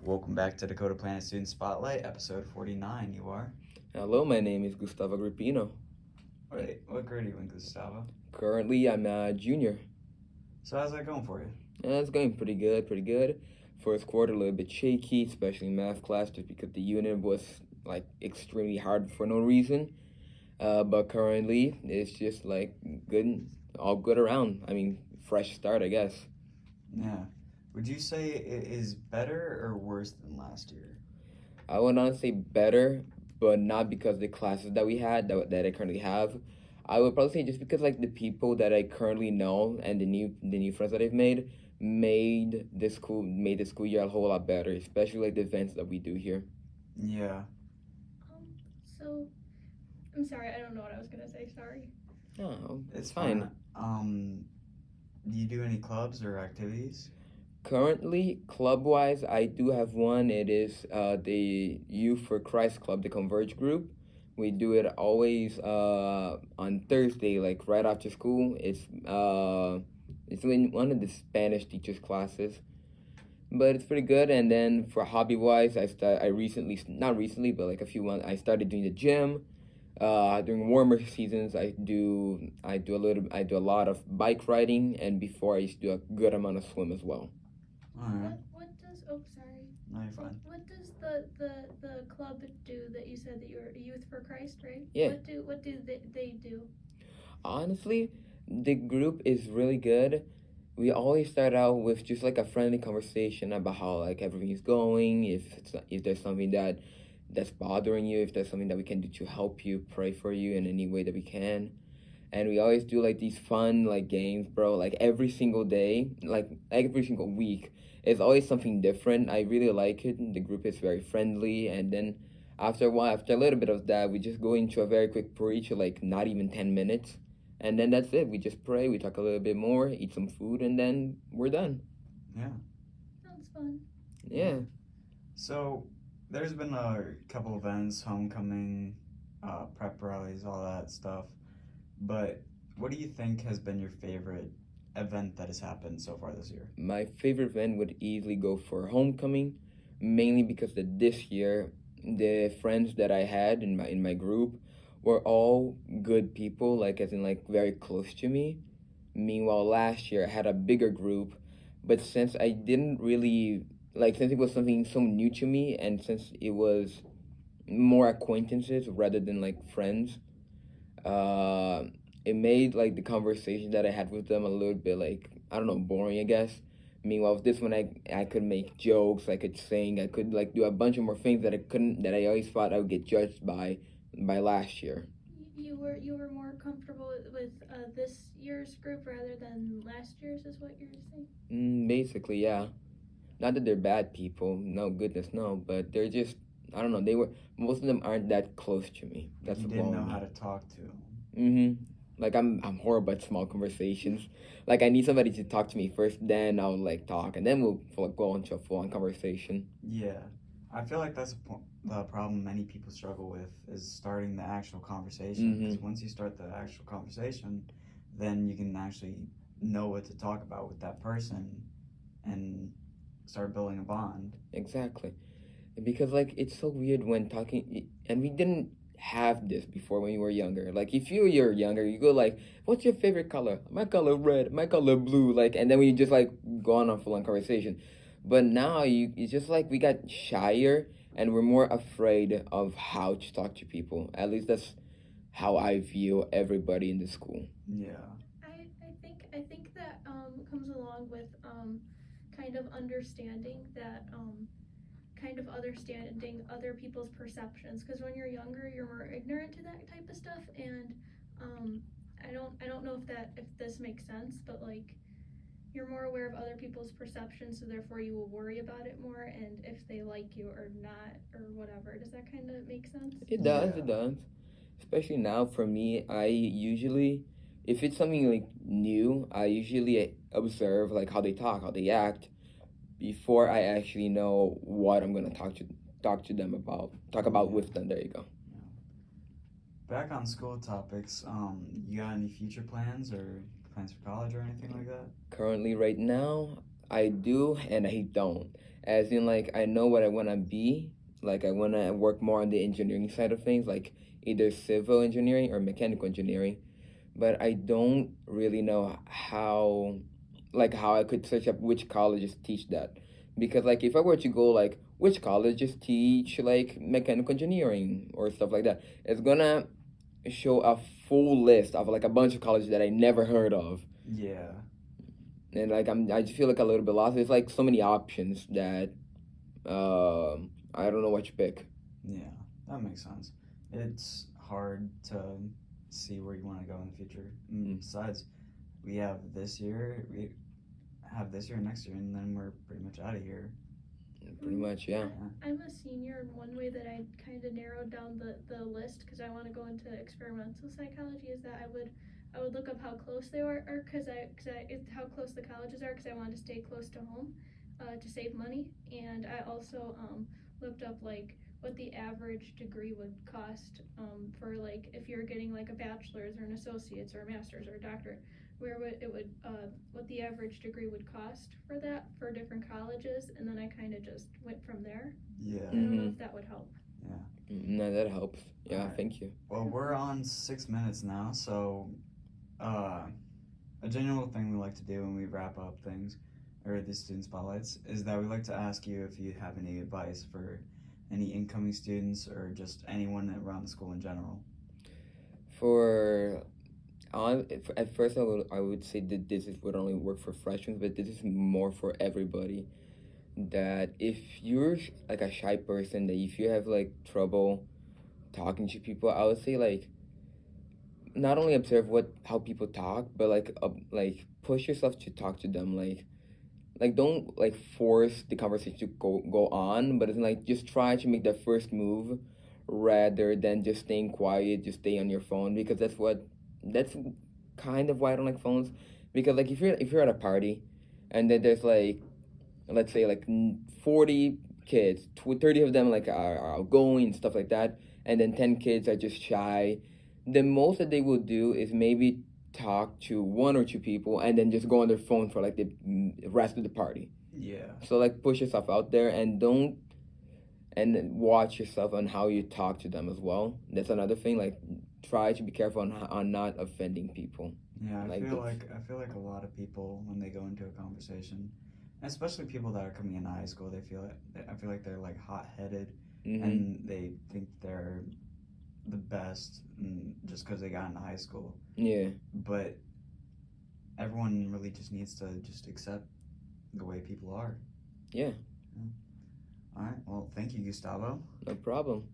Welcome back to Dakota Planet Student Spotlight, episode 49. You are? Hello, my name is Gustavo Agripino. Wait, what grade are you in, Gustavo? Currently, I'm a junior. So how's that going for you? It's going pretty good. First quarter, a little bit shaky, especially in math class, just because the unit was like extremely hard for no reason. But currently, it's just like good, all good around. I mean, fresh start, I guess. Yeah. Would you say it is better or worse than last year? I would not say better, but not because the classes that we had that I currently have. I would probably say just because like the people that I currently know and the new friends that I've made the school year a whole lot better, especially like the events that we do here. Yeah. So I'm sorry, I don't know what I was gonna say. Sorry. Oh, It's fine. Do you do any clubs or activities? Currently, club wise, I do have one. It is the Youth for Christ Club, the Converge group. We do it always on Thursday, like right after school. It's in one of the Spanish teachers' classes, but it's pretty good. And then for hobby wise, I recently, not recently, but like a few months, I started doing the gym. During warmer seasons, I do a lot of bike riding, and before I used to do a good amount of swim as well. Alright. What does sorry. No, you're fine. What does the club do that you said that you're Youth for Christ, right? Yeah. What do they do? Honestly, the group is really good. We always start out with just like a friendly conversation about how like everything's going, if there's something that's bothering you, if there's something that we can do to help you, pray for you in any way that we can. And we always do like these fun like games, bro, like every single day, like every single week. It's always something different. I really like it. The group is very friendly, and then after a while, after a little bit of that, we just go into a very quick preach, like not even 10 minutes, and then that's it. We just pray, we talk a little bit more, eat some food, and then we're done. Yeah. Sounds fun. Yeah. So, there's been a couple events, homecoming, prep rallies, all that stuff. But what do you think has been your favorite event that has happened so far this year? My favorite event would easily go for homecoming, mainly because this year the friends that I had in my group were all good people, like as in like very close to me. Meanwhile, last year I had a bigger group, but since I didn't really like since it was something so new to me, and since it was more acquaintances rather than like friends, uh, it made like the conversation that I had with them a little bit like I don't know, boring, I guess. Meanwhile, with this one, I could make jokes, I could sing, I could like do a bunch of more things that I couldn't, that I always thought I would get judged by last year. You were more comfortable with this year's group rather than last year's, is what you're saying? Basically, yeah. Not that they're bad people, no, goodness, no, but they're just I don't know. Most of them aren't that close to me. That's You the didn't know problem. how to talk to. Like I'm horrible at small conversations. Like I need somebody to talk to me first, then I'll like talk, and then we'll go into a full on conversation. Yeah. I feel like that's the problem many people struggle with is starting the actual conversation. Because once you start the actual conversation, then you can actually know what to talk about with that person and start building a bond. Exactly, because like it's so weird when talking, and we didn't have this before when we were younger. Like if you're younger, you go like, "What's your favorite color?" "My color red." "My color blue." Like, and then we just like go on a full on conversation. But now it's just like we got shyer and we're more afraid of how to talk to people. At least that's how I view everybody in the school. Yeah. I think that comes along with kind of understanding that kind of understanding other people's perceptions, because when you're younger you're more ignorant to that type of stuff, and I don't know if this makes sense, but like you're more aware of other people's perceptions, so therefore you will worry about it more, and if they like you or not or whatever. Does that kind of make sense? It does, Yeah. it does. Especially now for me, I usually, if it's something like new, I usually observe like how they talk, how they act, before I actually know what I'm gonna talk to them about, talk about with them. There you go. Back on school topics, you got any future plans or plans for college or anything like that? Currently, right now, I do and I don't. As in, like, I know what I want to be. Like, I want to work more on the engineering side of things, like either civil engineering or mechanical engineering. But I don't really know how I could search up which colleges teach that. Because, like, if I were to go, like, which colleges teach, like, mechanical engineering or stuff like that, it's gonna show a full list of, like, a bunch of colleges that I never heard of. Yeah. And, like, I just feel like a little bit lost. There's, like, so many options that I don't know what to pick. Yeah, that makes sense. It's hard to see where you want to go in the future. Besides, we have this year, and next year, and then we're pretty much out of here. Pretty much, yeah. I'm a senior, and one way that I kind of narrowed down the list, because I want to go into experimental psychology, is that I would look up how close they are, or how close the colleges are, because I wanted to stay close to home, to save money. And I also looked up like what the average degree would cost for, like, if you're getting like a bachelor's or an associate's or a master's or a doctorate, what the average degree would cost for that for different colleges, and then I kind of just went from there. Yeah. I don't know if that would help. Yeah. No, that helps. Yeah, Alright. Thank you. Well, we're on 6 minutes now, so a general thing we like to do when we wrap up things, or the student spotlights, is that we like to ask you if you have any advice for any incoming students or just anyone around the school in general. At first, I would say that would only work for freshmen, but this is more for everybody. That if you're like a shy person, that if you have like trouble talking to people, I would say, like, not only observe how people talk, but like push yourself to talk to them. Like don't like force the conversation to go on, but it's like just try to make that first move rather than just staying quiet, just stay on your phone, because that's kind of why I don't like phones. Because, like, if you're at a party and then there's, like, let's say, like, 40 kids, 30 of them, like, are outgoing and stuff like that, and then 10 kids are just shy, the most that they will do is maybe talk to one or two people and then just go on their phone for, like, the rest of the party. Yeah. So, like, push yourself out there and watch yourself on how you talk to them as well. That's another thing. Like, try to be careful on not offending people. Yeah, I feel like a lot of people, when they go into a conversation, especially people that are coming into high school, I feel like they're like hot-headed, and they think they're the best just because they got into high school. Yeah. But everyone really just needs to just accept the way people are. Yeah. All right. Well, thank you, Gustavo. No problem.